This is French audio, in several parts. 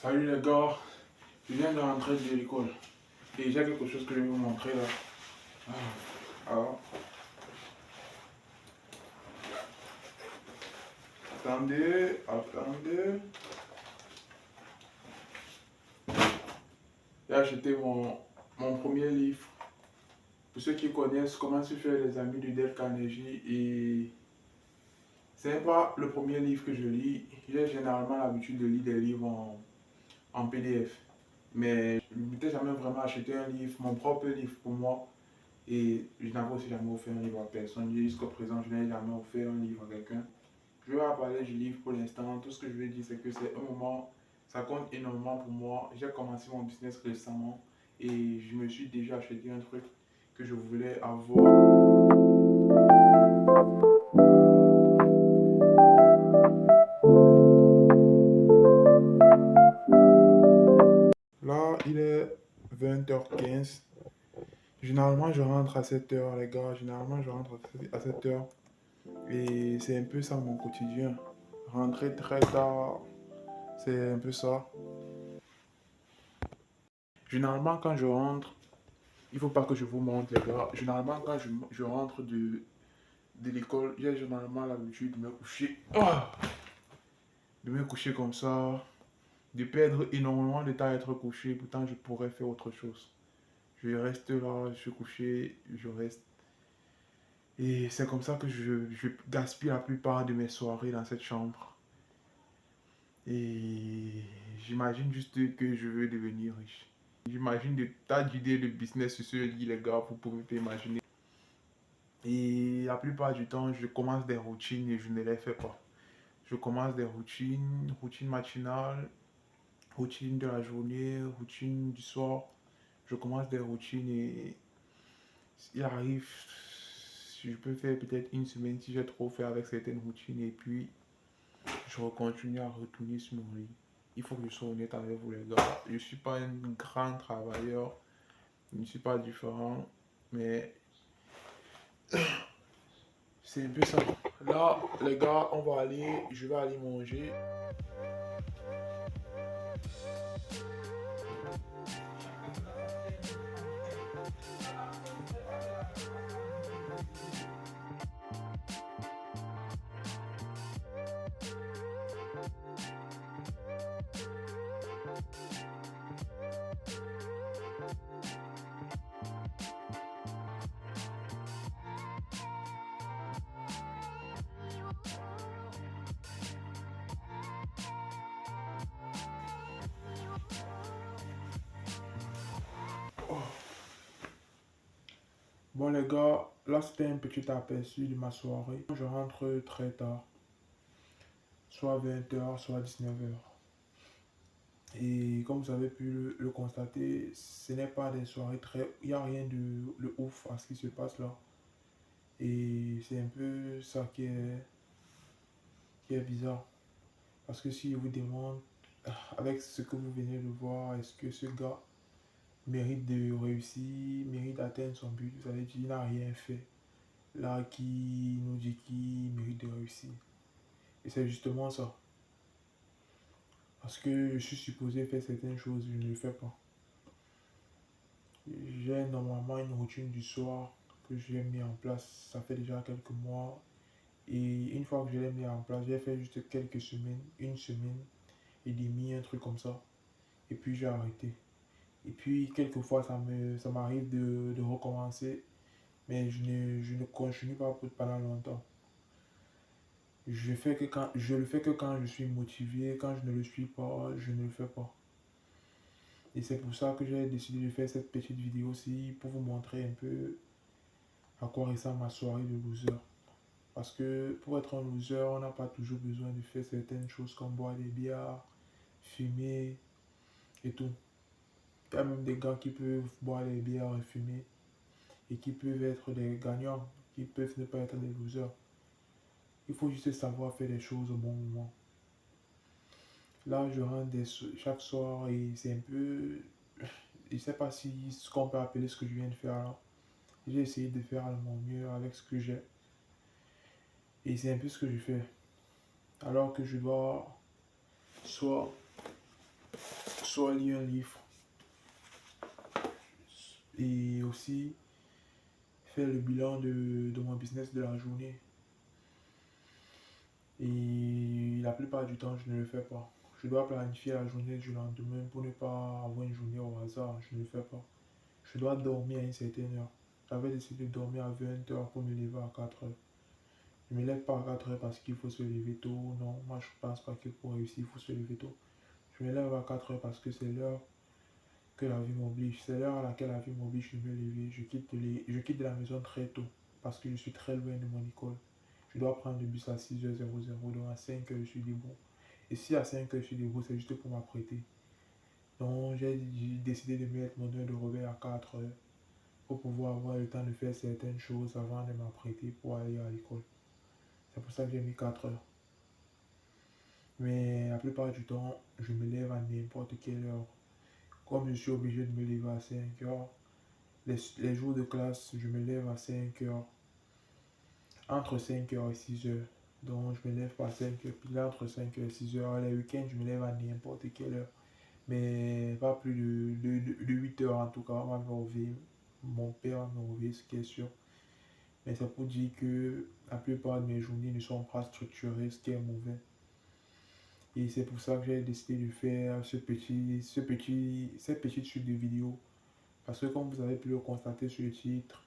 Salut les gars, je viens de rentrer de l'école et j'ai quelque chose que je vais vous montrer là. Alors, attendez. J'ai acheté mon premier livre. Pour ceux qui connaissent Comment se faire les amis de Dale Carnegie, et c'est pas le premier livre que je lis. J'ai généralement l'habitude de lire des livres en PDF. Mais je ne m'étais jamais vraiment acheté un livre, mon propre livre pour moi. Et je n'avais aussi jamais offert un livre à personne. Jusqu'à présent, je n'ai jamais offert un livre à quelqu'un. Je vais pas parler du livre pour l'instant. Tout ce que je vais dire, c'est que c'est un moment, ça compte énormément pour moi. J'ai commencé mon business récemment et je me suis déjà acheté un truc que je voulais avoir. Là, il est 20h15. Généralement, je rentre à 7h, les gars. Généralement, je rentre à 7h. Et c'est un peu ça mon quotidien. Rentrer très tard, c'est un peu ça. Généralement, quand je rentre, il faut pas que je vous montre, les gars. Généralement, quand je rentre de l'école, j'ai généralement l'habitude de me coucher. De me coucher comme ça. De perdre énormément de temps à être couché. Pourtant, je pourrais faire autre chose. Je reste là, je suis couché, je reste. Et c'est comme ça que je gaspille la plupart de mes soirées dans cette chambre. Et j'imagine juste que je veux devenir riche. J'imagine des tas d'idées de business sur ce lit, les gars, vous pouvez pas imaginer. Et la plupart du temps, je commence des routines et je ne les fais pas. Je commence des routines matinales, routine de la journée, routine du soir. Je commence des routines et il arrive, je peux faire peut-être une semaine si j'ai trop fait avec certaines routines et puis je continue à retourner sur mon lit. Il faut que je sois honnête avec vous les gars. Je ne suis pas un grand travailleur, je ne suis pas différent, mais c'est un peu ça. Là, les gars, je vais aller manger. Oh. Bon les gars, là c'était un petit aperçu de ma soirée. Je rentre très tard, soit 20h, soit 19h. Et comme vous avez pu le constater, ce n'est pas des soirées très... Il n'y a rien de ouf à ce qui se passe là. Et c'est un peu ça qui est bizarre. Parce que si je vous demande, avec ce que vous venez de voir, est-ce que ce gars mérite de réussir, mérite d'atteindre son but? Vous avez dit, il n'a rien fait. Là, qui nous dit qu'il mérite de réussir. Et c'est justement ça. Parce que je suis supposé faire certaines choses, je ne le fais pas. J'ai normalement une routine du soir que j'ai mis en place, ça fait déjà quelques mois. Et une fois que je l'ai mis en place, j'ai fait juste quelques semaines, une semaine et demie, un truc comme ça. Et puis j'ai arrêté. Et puis quelquefois ça m'arrive de recommencer, mais je ne continue pas pendant longtemps. Je le fais que quand je suis motivé, quand je ne le suis pas, je ne le fais pas. Et c'est pour ça que j'ai décidé de faire cette petite vidéo-ci pour vous montrer un peu à quoi ressemble ma soirée de loser. Parce que pour être un loser, on n'a pas toujours besoin de faire certaines choses comme boire des bières, fumer et tout. Il y a même des gars qui peuvent boire des bières et fumer et qui peuvent être des gagnants, qui peuvent ne pas être des losers. Il faut juste savoir faire les choses au bon moment. Là, je rentre chaque soir et c'est un peu... Je ne sais pas si ce qu'on peut appeler ce que je viens de faire là. J'ai essayé de faire de mon mieux avec ce que j'ai. Et c'est un peu ce que je fais. Alors que je dois soit soit lire un livre et aussi faire le bilan de mon business de la journée. Et la plupart du temps, je ne le fais pas. Je dois planifier la journée du lendemain pour ne pas avoir une journée au hasard. Je ne le fais pas. Je dois dormir à une certaine heure. J'avais décidé de dormir à 20 heures pour me lever à 4 heures. Je ne me lève pas à 4 heures parce qu'il faut se lever tôt. Non, moi je pense pas que pour réussir, il faut se lever tôt. Je me lève à 4 heures parce que c'est l'heure que la vie m'oblige. C'est l'heure à laquelle la vie m'oblige de me lever. Je quitte de la maison très tôt parce que je suis très loin de mon école. Je dois prendre le bus à 6h00, donc à 5 heures je suis debout. Et si à 5 heures je suis debout, c'est juste pour m'apprêter. Donc j'ai décidé de mettre mon heure de réveil à 4 heures pour pouvoir avoir le temps de faire certaines choses avant de m'apprêter pour aller à l'école. C'est pour ça que j'ai mis 4 heures. Mais la plupart du temps, je me lève à n'importe quelle heure. Comme je suis obligé de me lever à 5 heures, les jours de classe, je me lève à 5 heures, entre 5 heures et 6 heures. Donc je me lève pas à 5 heures, puis là entre 5 heures et 6 heures, les week-ends, je me lève à n'importe quelle heure. Mais pas plus de 8 heures en tout cas, on va me réveiller. Mon père va me réveiller, ce qui est sûr. Mais c'est pour dire que la plupart de mes journées ne sont pas structurées, ce qui est mauvais. Et c'est pour ça que j'ai décidé de faire cette petite suite de vidéos. Parce que comme vous avez pu le constater sur le titre,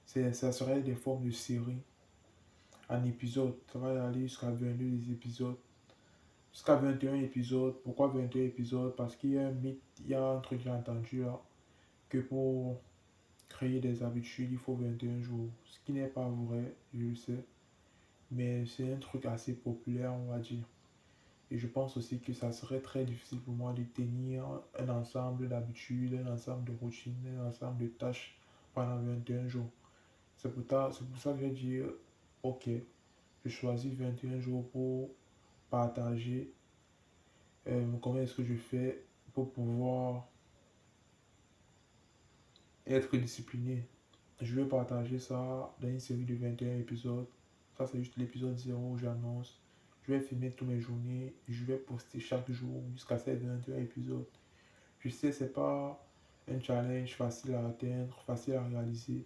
ça serait des formes de série en épisodes. Ça va aller jusqu'à 22 épisodes. Jusqu'à 21 épisodes. Pourquoi 21 épisodes? Parce qu'il y a un mythe, il y a un truc que j'ai entendu là, que pour créer des habitudes, il faut 21 jours. Ce qui n'est pas vrai, je le sais. Mais c'est un truc assez populaire, on va dire. Et je pense aussi que ça serait très difficile pour moi de tenir un ensemble d'habitudes, un ensemble de routines, un ensemble de tâches pendant 21 jours. C'est pour ça que j'ai dit, ok, je choisis 21 jours pour partager comment est-ce que je fais pour pouvoir être discipliné. Je vais partager ça dans une série de 21 épisodes. Ça, c'est juste l'épisode 0 où j'annonce. Je vais filmer tous mes journées. Je vais poster chaque jour jusqu'à ces 21 épisodes. Je sais, c'est pas un challenge facile à atteindre, facile à réaliser.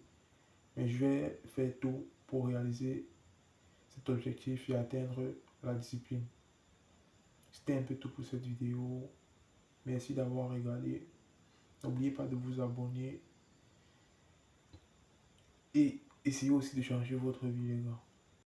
Mais je vais faire tout pour réaliser cet objectif et atteindre la discipline. C'était un peu tout pour cette vidéo. Merci d'avoir regardé. N'oubliez pas de vous abonner et essayez aussi de changer votre vie, les gars.